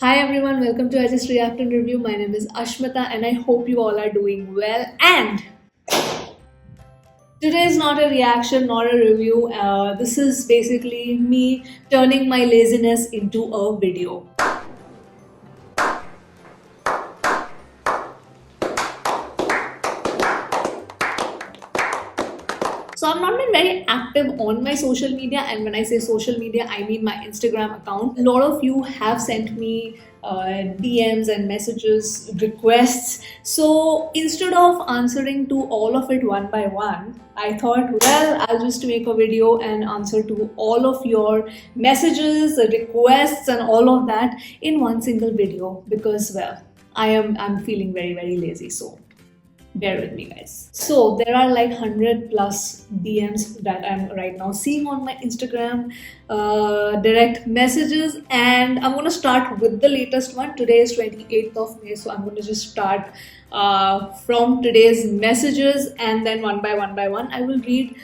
Hi everyone, welcome to I Just React and Review. My name is Ashmita and I hope you all are doing well. And today is not a reaction, not a review. This is basically me turning my laziness into a video. So I've not been very active on my social media, and when I say social media, I mean my Instagram account. A lot of you have sent me DMs and messages, requests. So instead of answering to all of it one by one, I thought, well, I'll just make a video and answer to all of your messages, requests, and all of that in one single video because, well, I'm feeling very lazy. So bear with me, guys. So there are like 100 plus DMs that I'm right now seeing on my Instagram, direct messages, and I'm gonna start with the latest one. Today is 28th of May, so I'm gonna just start from today's messages, and then one by one I will read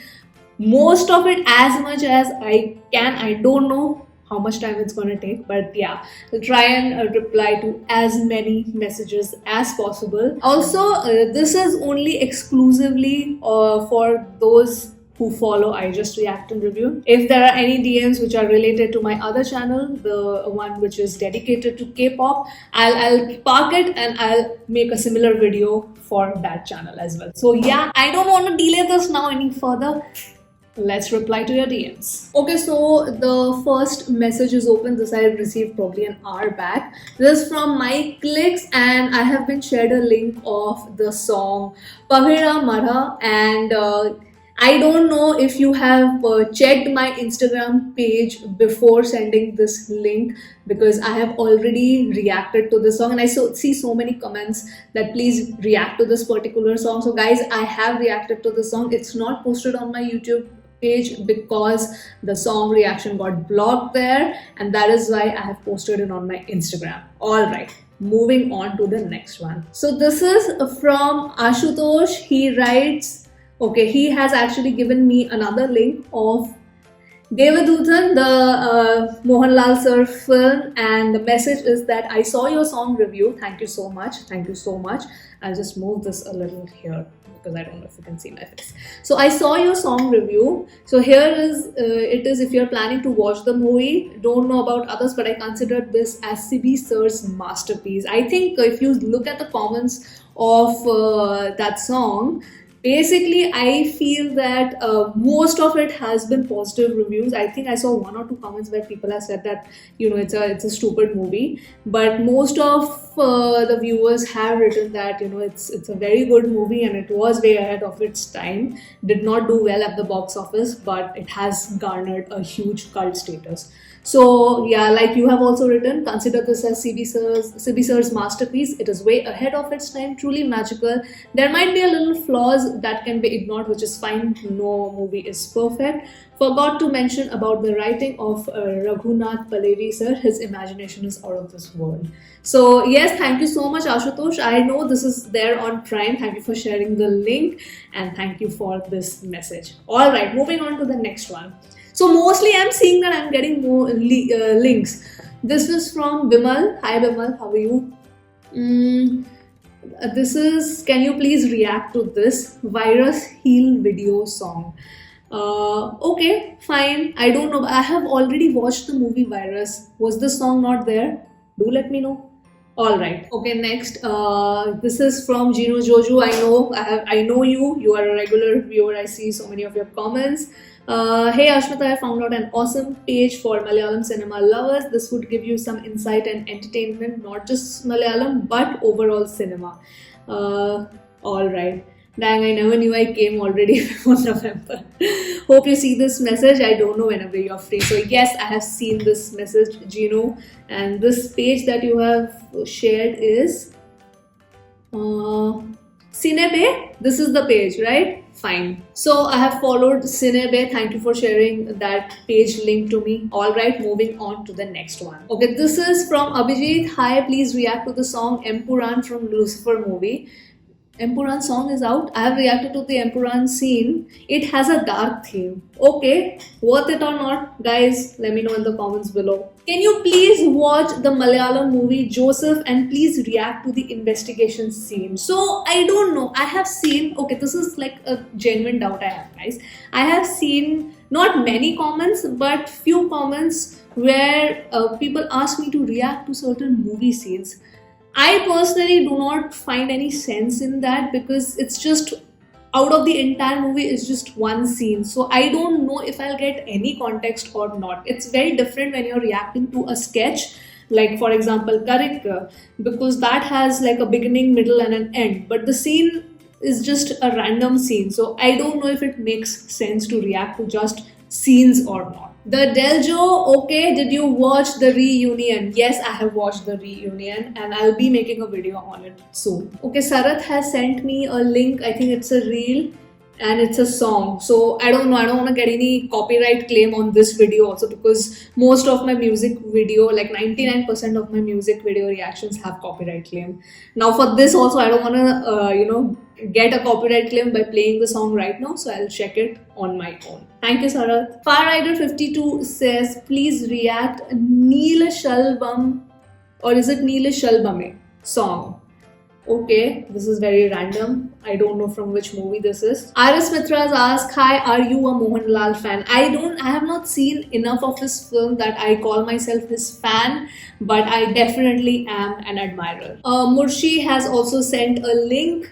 most of it as much as I can. I don't know how much time it's going to take, but yeah, I'll try and reply to as many messages as possible. Also, this is only exclusively for those who follow I Just React and Review. If there are any DMs which are related to my other channel, the one which is dedicated to K-pop, I'll park it and I'll make a similar video for that channel as well. So yeah, I don't want to delay this now any further. Let's reply to your DMs. Okay, so the first message is open. This I received probably an hour back. This is from Mike Clicks, and I have been shared a link of the song Pahira Marha, and I don't know if you have checked my Instagram page before sending this link, because I have already reacted to this song and I see so many comments that please react to this particular song. So guys, I have reacted to the song. It's not posted on my YouTube page because the song reaction got blocked there, and that is why I have posted it on my Instagram. All right, moving on to the next one. So this is from Ashutosh. He writes, okay, he has actually given me another link of Devadutan, the Mohanlal sir film, and the message is that I saw your song review. Thank you so much. Thank you so much. I'll just move this a little here because I don't know if you can see my face. So I saw your song review. So here is it is, if you're planning to watch the movie. Don't know about others, but I considered this as Sibi sir's masterpiece. I think if you look at the comments of that song, basically I feel that most of it has been positive reviews. I think I saw one or two comments where people have said that it's a stupid movie, but most of the viewers have written that it's a very good movie and it was way ahead of its time. Did not do well at the box office, but it has garnered a huge cult status. So yeah, like you have also written, consider this as CB Sir's masterpiece. It is way ahead of its time, truly magical. There might be a little flaws that can be ignored, which is fine. No movie is perfect. Forgot to mention about the writing of Raghunath Paleri sir. His imagination is out of this world. So yes, thank you so much, Ashutosh. I know this is there on Prime. Thank you for sharing the link and thank you for this message. All right, moving on to the next one. So mostly I'm seeing that I'm getting more links. This is from Bimal. Hi Bimal, how are you? Mm, this is, can you please react to this Virus Heal video song? Okay, fine. I don't know. I have already watched the movie Virus. Was the song not there? Do let me know. All right. Okay. Next, this is from Gino Joju. I know you. You are a regular viewer. I see so many of your comments. Hey Ashmita, I found out an awesome page for Malayalam cinema lovers. This would give you some insight and entertainment, not just Malayalam but overall cinema. All right. Dang, I never knew I came already before November. Hope you see this message. I don't know whenever you're free. So yes, I have seen this message, Gino. And this page that you have shared is Cinebe. This is the page, right? Fine. So I have followed Cinebe. Thank you for sharing that page link to me. All right, moving on to the next one. Okay, this is from Abhijit. Hi, please react to the song Empuran from Lucifer movie. Empuran song is out. I have reacted to the Empuran scene. It has a dark theme. Okay, worth it or not? Guys, let me know in the comments below. Can you please watch the Malayalam movie Joseph and please react to the investigation scene? So, I don't know. I have seen, okay, this is like a genuine doubt I have, guys. I have seen not many comments, but few comments where people ask me to react to certain movie scenes. I personally do not find any sense in that because it's just out of the entire movie is just one scene. So I don't know if I'll get any context or not. It's very different when you're reacting to a sketch, like for example, Karika, because that has like a beginning, middle, and an end. But the scene is just a random scene. So I don't know if it makes sense to react to just scenes or not. The Deljo, okay, did you watch the reunion? Yes, I have watched the reunion and I'll be making a video on it soon. Okay, Sarath has sent me a link, I think it's a reel and it's a song. So I don't know, I don't want to get any copyright claim on this video also because most of my music video, like 99% of my music video reactions have copyright claim. Now for this also, I don't want to, get a copyright claim by playing the song right now, so I'll check it on my own. Thank you, Sarath. Far Rider 52 says, please react Neela Shalbam, or is it Neela Shalbame song? Okay, this is very random. I don't know from which movie this is. Iris Mitras asks, hi, are you a Mohanlal fan? I have not seen enough of his film that I call myself his fan, but I definitely am an admirer. Murshi has also sent a link,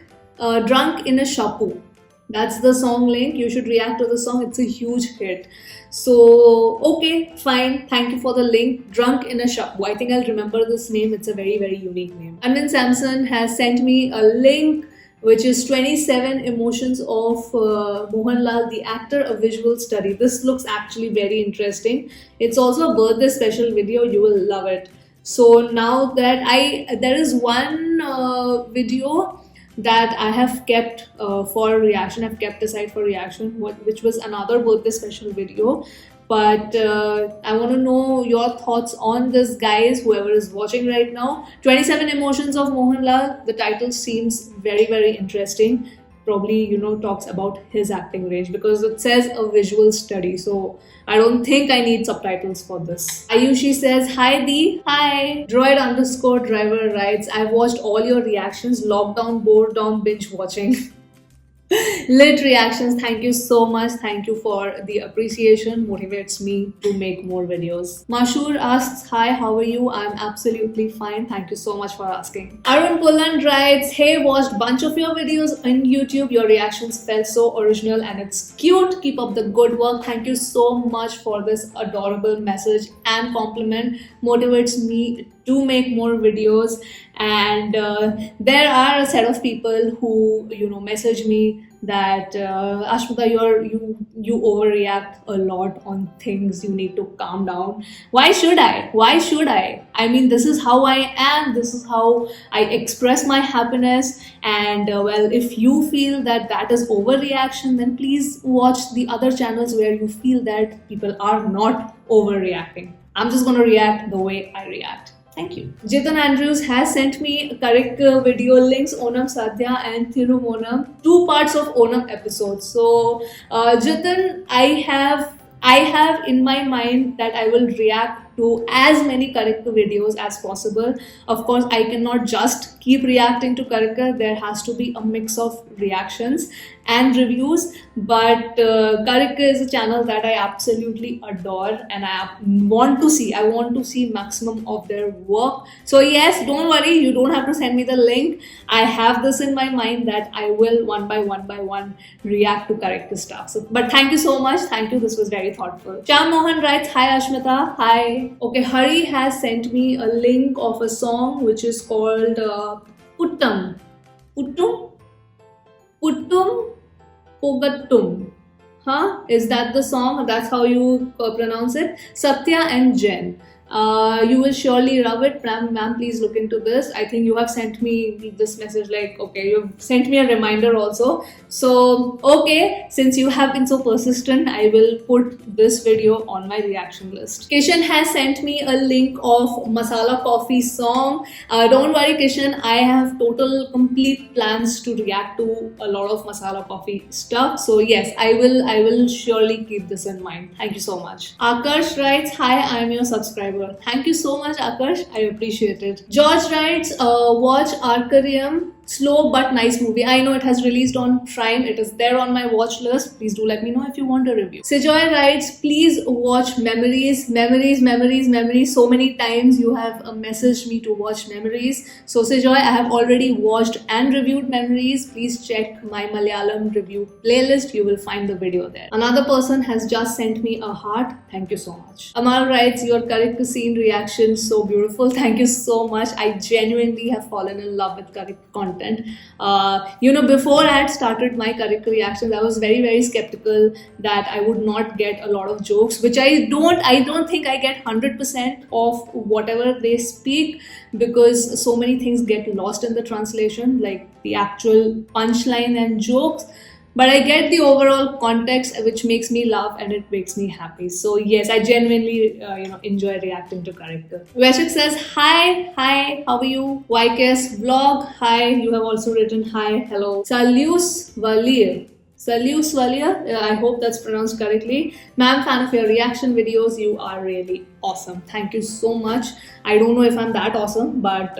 Drunk in a Shapu. That's the song link. You should react to the song. It's a huge hit. So, okay, fine. Thank you for the link. Drunk in a Shapu. I think I'll remember this name. It's a very, very unique name. Anand Samson has sent me a link which is 27 Emotions of Mohanlal, the actor, a visual study. This looks actually very interesting. It's also a birthday special video. You will love it. So now that there is one video that I have kept for reaction, I've kept aside for reaction, which was another birthday special video. But I want to know your thoughts on this, guys, whoever is watching right now. 27 Emotions of Mohanlal, the title seems very, very interesting. Probably, talks about his acting range because it says a visual study. So I don't think I need subtitles for this. Ayushi says, hi Dee. Hi. Droid_driver writes, I've watched all your reactions. Lockdown, bored down, binge watching. Lit reactions, thank you so much. Thank you for the appreciation. Motivates me to make more videos. Mashur asks, hi, how are you? I'm absolutely fine. Thank you so much for asking. Arun Pulland writes, hey, watched bunch of your videos on YouTube. Your reactions felt so original and it's cute. Keep up the good work. Thank you so much for this adorable message and compliment. Motivates me to make more videos. And there are a set of people who message me that Ashmita, you overreact a lot on things. You need to calm down. Why should I? I mean, this is how I am. This is how I express my happiness. And well, if you feel that is overreaction, then please watch the other channels where you feel that people are not overreacting. I'm just gonna react the way I react. Thank you. Jitan Andrews has sent me correct video links, Onam Sadhya and Thirumonam, 2 parts of Onam episodes. So Jitan, I have in my mind that I will react to as many Karika videos as possible. Of course, I cannot just keep reacting to Karika. There has to be a mix of reactions and reviews. But Karika is a channel that I absolutely adore and I want to see maximum of their work. So yes, don't worry, you don't have to send me the link. I have this in my mind that I will one by one react to Karika stuff. So, but thank you so much. Thank you. This was very thoughtful. Shyam Mohan writes, hi Ashmita. Hi. Okay, Hari has sent me a link of a song which is called Puttum Pogattum. Huh? Is that the song? That's how you pronounce it? Satya and Jen. You will surely love it. Ma'am, please look into this. I think you have sent me this message like, okay, you've sent me a reminder also. So, okay, since you have been so persistent, I will put this video on my reaction list. Kishan has sent me a link of Masala Coffee song. Don't worry, Kishan, I have total complete plans to react to a lot of Masala Coffee stuff. So yes, I will surely keep this in mind. Thank you so much. Akash writes, hi, I am your subscriber. Thank you so much, Akash. I appreciate it. George writes, watch Arcarium. Slow but nice movie. I know it has released on Prime. It is there on my watch list. Please do let me know if you want a review. Sejoy writes, please watch Memories. Memories. So many times you have messaged me to watch Memories. So Sejoy, I have already watched and reviewed Memories. Please check my Malayalam review playlist. You will find the video there. Another person has just sent me a heart. Thank you so much. Amal writes, your correct scene reaction so beautiful. Thank you so much. I genuinely have fallen in love with correct content. Before I had started my correct reactions, I was very skeptical that I would not get a lot of jokes, which I don't think I get 100% of whatever they speak, because so many things get lost in the translation, like the actual punchline and jokes. But I get the overall context, which makes me laugh and it makes me happy. So yes, I genuinely enjoy reacting to character. Veshik says, hi, how are you? YKS vlog, hi. You have also written hi, hello. Salius Valir. I hope that's pronounced correctly. Ma'am, fan of your reaction videos. You are really awesome. Thank you so much. I don't know if I'm that awesome, but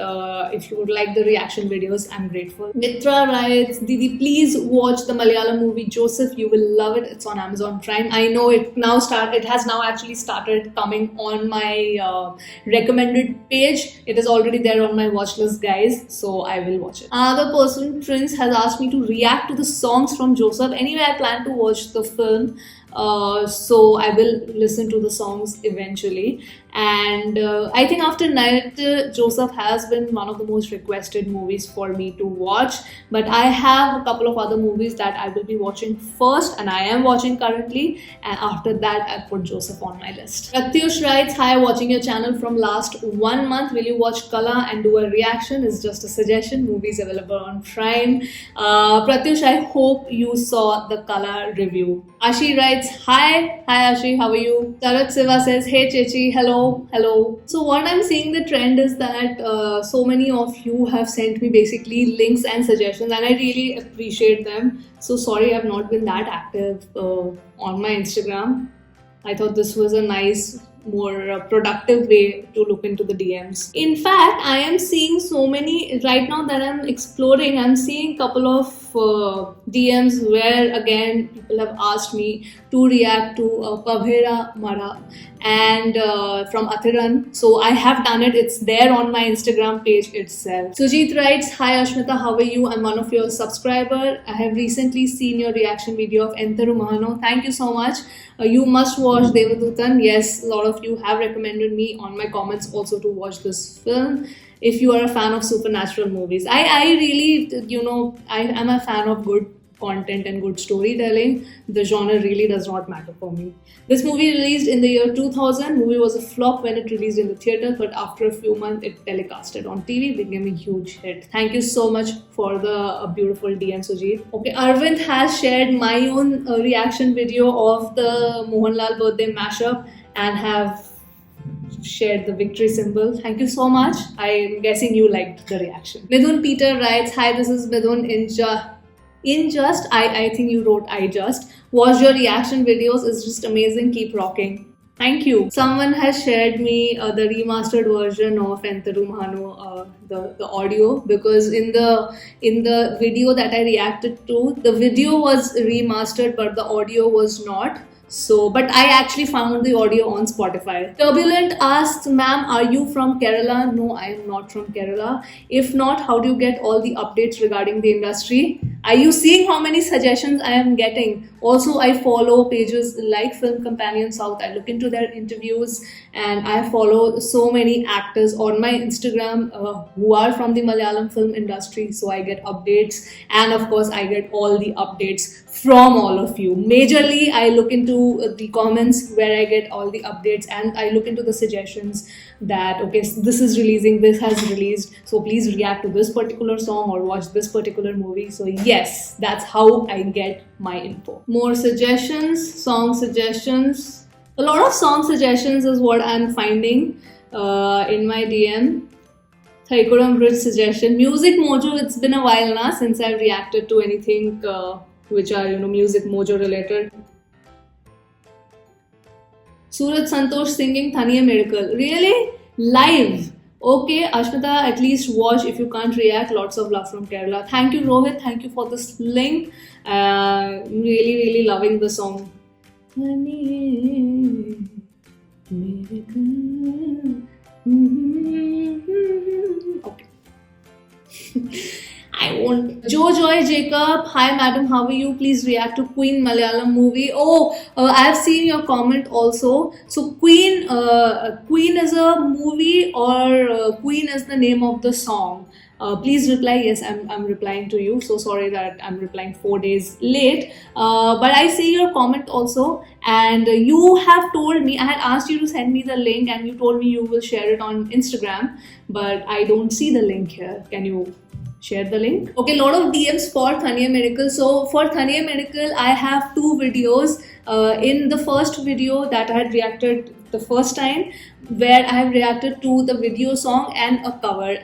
if you would like the reaction videos, I'm grateful. Mitra writes, Didi, please watch the Malayalam movie Joseph. You will love it. It's on Amazon Prime. I know it has now actually started coming on my recommended page. It is already there on my watch list, guys. So I will watch it. Another person, Prince, has asked me to react to the songs from Joseph. Anyway, I plan to watch the film. So I will listen to the songs eventually, and I think after Night, Joseph has been one of the most requested movies for me to watch, but I have a couple of other movies that I will be watching first, and I am watching currently, and after that I put Joseph on my list. Pratyush writes, hi, watching your channel from last 1 month. Will you watch Kala and do a reaction? It's just a suggestion. Movies available on Prime. Pratyush, I hope you saw the Kala review. Ashi writes, hi Ashi, how are you? Tarat Siva says, hey Chechi, hello. So what I'm seeing the trend is that so many of you have sent me basically links and suggestions, and I really appreciate them. So sorry I've not been that active on my Instagram. I thought this was a nice, more productive way to look into the DMs. In fact, I am seeing so many right now that I'm exploring. I'm seeing a couple of DMs where again people have asked me to react to Pabhera Mara and from Athiran. So I have done it. It's there on my Instagram page itself. Sujit writes, hi Ashmita, how are you? I'm one of your subscribers. I have recently seen your reaction video of Entheru Mahano. Thank you so much. You must watch Devadutan. Yes, a lot of you have recommended me on my comments also to watch this film. If you are a fan of supernatural movies, I really, I am a fan of good content and good storytelling. The genre really does not matter for me. This movie released in the year 2000. Movie was a flop when it released in the theater, but after a few months it telecasted on TV, became a huge hit. Thank you so much for the beautiful DM, Sujit. Okay, Arvind has shared my own reaction video of the Mohanlal birthday mashup and have shared the victory symbol. Thank you so much. I'm guessing you liked the reaction. Midhun Peter writes, hi, this is Midhun Injust. I think you wrote I just. Watch your reaction videos. It's just amazing. Keep rocking. Thank you. Someone has shared me the remastered version of Entheru Mahano, the audio, because in the video that I reacted to, the video was remastered but the audio was not. So, but I actually found the audio on Spotify. Turbulent asks, ma'am, are you from Kerala? No, I am not from Kerala. If not, how do you get all the updates regarding the industry? Are you seeing how many suggestions I am getting? Also, I follow pages like Film Companion South. I look into their interviews and I follow so many actors on my Instagram who are from the Malayalam film industry. So I get updates, and of course I get all the updates from all of you. Majorly, I look into the comments where I get all the updates, and I look into the suggestions that okay, this is releasing, this has released, so please react to this particular song or watch this particular movie. So yes, that's how I get my info. More suggestions, song suggestions. A lot of song suggestions is what I'm finding in my DM. Thaikuram Bridge suggestion. Music Mojo, it's been a while now since I've reacted to anything which are, Music Mojo related. Suraj Santosh singing Thaniya Miracle. Really? Live? Okay, Ashmita, at least watch. If you can't react, lots of love from Kerala. Thank you, Rohit. Thank you for this link. Really, really loving the song. Thaniya Miracle. Okay. I won't. Joe Joy Jacob, hi madam, how are you? Please react to Queen Malayalam movie. Oh, I've seen your comment also. So Queen is a movie, or Queen is the name of the song? Please reply. Yes, I'm replying to you. So sorry that I'm replying 4 days late. But I see your comment also, and you have told me, I had asked you to send me the link, and you told me you will share it on Instagram, but I don't see the link here. Can you share the link? Okay, a lot of DMs for Thaniya Miracle. So for Thaniya Miracle, I have 2 videos. In the first video that I had reacted the first time, where I have reacted to the video song and a cover.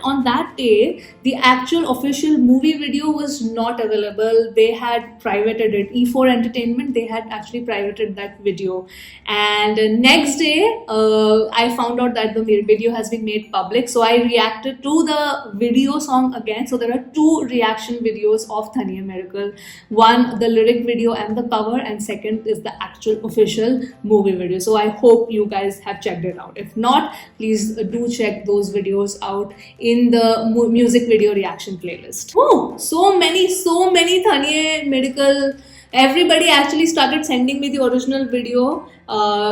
On that day, the actual official movie video was not available. They had privated it. E4 Entertainment, they had actually privated that video. And next day, I found out that the video has been made public. So I reacted to the video song again. So there are 2 reaction videos of Thaniya Miracle. One, the lyric video and the cover, and second is the actual official movie video. So I hope you guys have checked it out. If not, please do check those videos out in the music video reaction playlist. Oh, so many Thaniya Miracle. Everybody actually started sending me the original video.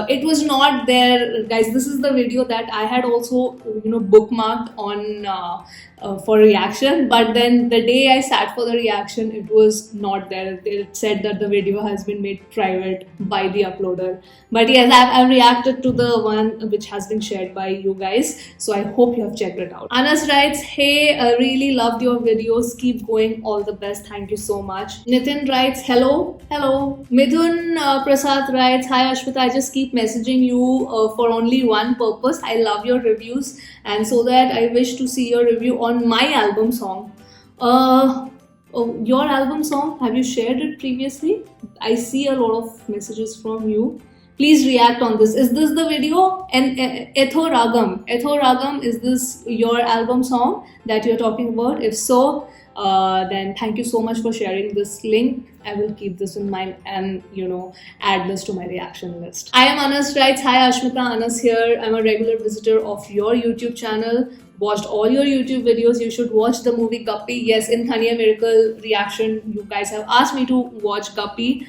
It was not there, guys. This is the video that I had also bookmarked on for reaction, but then the day I sat for the reaction, it was not there. It said that the video has been made private by the uploader. But yes, I've reacted to the one which has been shared by you guys, so I hope you have checked it out. Anas writes, hey, I really loved your videos, keep going, all the best, thank you so much. Nitin writes, hello. Midhun Prasad writes, hi Ashmita, I just keep messaging you for only one purpose. I love your reviews, and so that I wish to see your review on my album song. Your album song, have you shared it previously? I see a lot of messages from you. Please react on this. Is this the video? And Etho Ragam, is this your album song that you're talking about? If so, then thank you so much for sharing this link. I will keep this in mind and add this to my reaction list. I am Anas writes, hi Ashmita, Anas here. I'm a regular visitor of your YouTube channel. Watched all your YouTube videos. You should watch the movie Guppy. Yes, in Thaniya Miracle reaction, you guys have asked me to watch Guppy.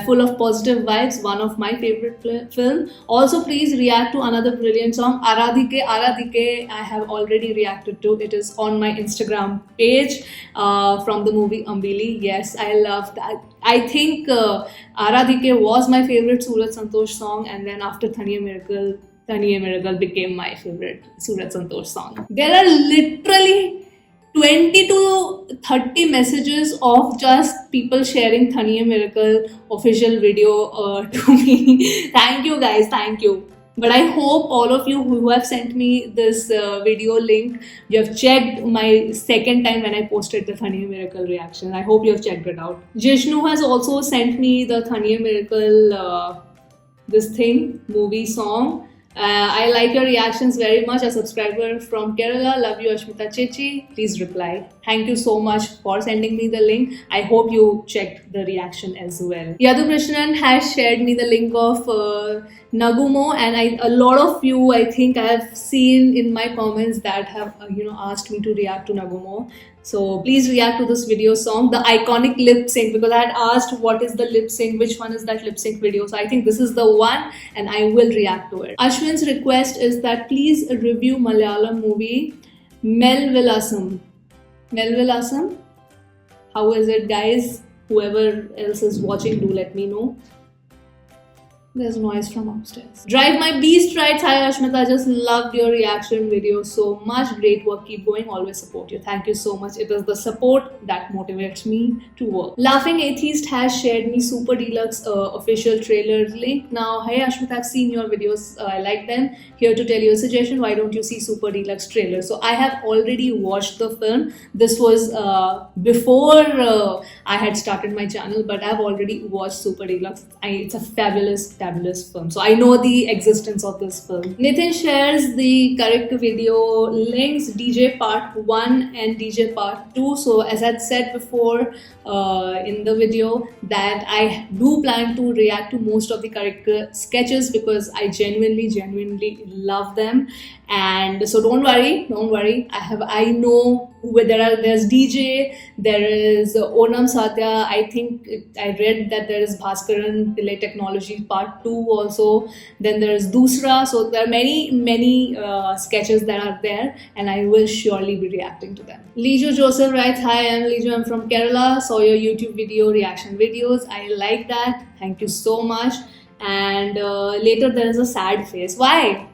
Full of positive vibes, one of my favorite film. Also, please react to another brilliant song, Aradhike. I have already reacted to. It is on my Instagram page from the movie Ambili. Yes, I love that. I think Aradhike was my favorite Suraj Santosh song, and then after Thaniya Miracle became my favorite Suraj Santosh song. There are literally 20 to 30 messages of just people sharing Thaniya Miracle official video to me. Thank you guys, thank you. But I hope all of you who have sent me this video link, you have checked my second time when I posted the Thaniya Miracle reaction. I hope you have checked it out. Jishnu has also sent me the Thaniya Miracle movie song. I like your reactions very much. A subscriber from Kerala, love you Ashmita Chechi. Please reply. Thank you so much for sending me the link. I hope you checked the reaction as well. Yadu Krishnan has shared me the link of Nagumo, and a lot of you, I think I have seen in my comments that have asked me to react to Nagumo. So please react to this video song, the iconic lip sync, because I had asked what is the lip sync, which one is that lip sync video. So I think this is the one, and I will react to it. Ashwin's request is that please review Malayalam movie Melvillasam. How is it, guys? whoever else is watching, do let me know. There's noise from upstairs. Drive My Beast writes, "Hi Ashmita, just loved your reaction video so much. Great work, keep going, always support you." Thank you so much. It is the support that motivates me to work. Laughing Atheist has shared me Super Deluxe official trailer link. Now, hey Ashmita, I've seen your videos. I like them. Here to tell you a suggestion. Why don't you see Super Deluxe trailer? So I have already watched the film. This was before I had started my channel, but I've already watched Super Deluxe. It's a fabulous film. So I know the existence of this film. Nitin shares the correct video links, DJ part 1 and DJ part 2. So as I said before in the video, that I do plan to react to most of the character sketches because I genuinely love them. And so don't worry. I know there's DJ, there is Onam Satya. I think I read that there is Bhaskaran Delay Technology part 2 also. Then there is Dusra. So there are many sketches that are there, and I will surely be reacting to them. Lijo Joseph writes, "Hi, I'm Lijo. I'm from Kerala. Saw your YouTube video reaction videos. I like that. Thank you so much." And later there is a sad face. Why?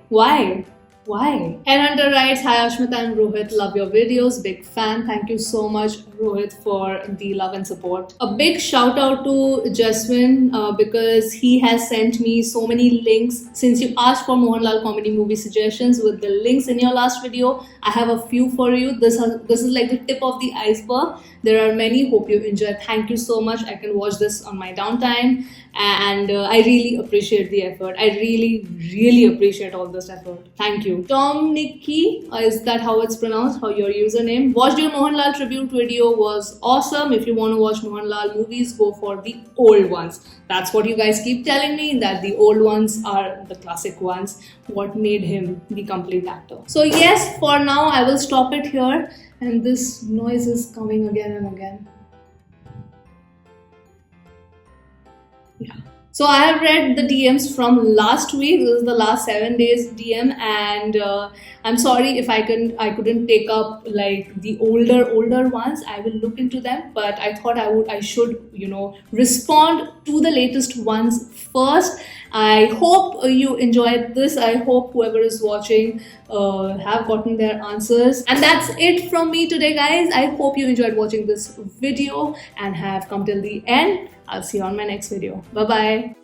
Headhunter writes, "Hi Ashmita, I'm Rohit. Love your videos. Big fan. Thank you so much, Rohit, for the love and support." A big shout out to Jaswin because he has sent me so many links. Since you asked for Mohanlal comedy movie suggestions with the links in your last video, I have a few for you. This is like the tip of the iceberg. There are many. Hope you enjoy. Thank you so much. I can watch this on my downtime, and I really appreciate the effort. I really appreciate all this effort. Thank you. Tom Nikki, is that how it's pronounced? How your username? Watched your Mohanlal tribute video, was awesome. If you want to watch Mohanlal movies, go for the old ones. That's what you guys keep telling me, that the old ones are the classic ones. What made him the complete actor. So yes, for now I will stop it here. And this noise is coming again and again. Yeah. So I have read the DMs from last week. This is the last 7 days DM, and I'm sorry if I couldn't take up like the older ones. I will look into them, but I thought I should respond to the latest ones first. I hope you enjoyed this. I hope whoever is watching have gotten their answers. And that's it from me today, guys. I hope you enjoyed watching this video and have come till the end. I'll see you on my next video. Bye bye.